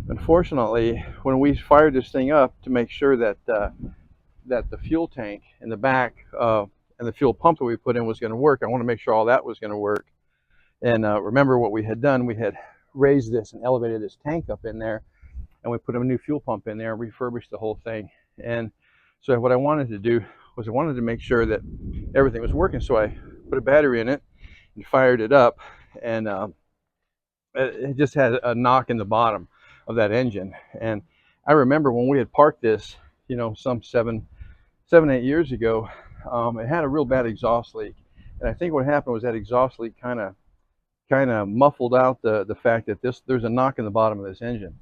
Unfortunately, when we fired this thing up to make sure that that the fuel tank in the back and the fuel pump that we put in was going to work, I want to make sure all that was going to work. And remember what we had done, we had raised this and elevated this tank up in there, and we put a new fuel pump in there and refurbished the whole thing. And so what I wanted to do was I wanted to make sure that everything was working. So I put a battery in it and fired it up, and it just had a knock in the bottom of that engine. And I remember when we had parked this, some 8 years ago, it had a real bad exhaust leak. And I think what happened was that exhaust leak kind of muffled out the fact that there's a knock in the bottom of this engine.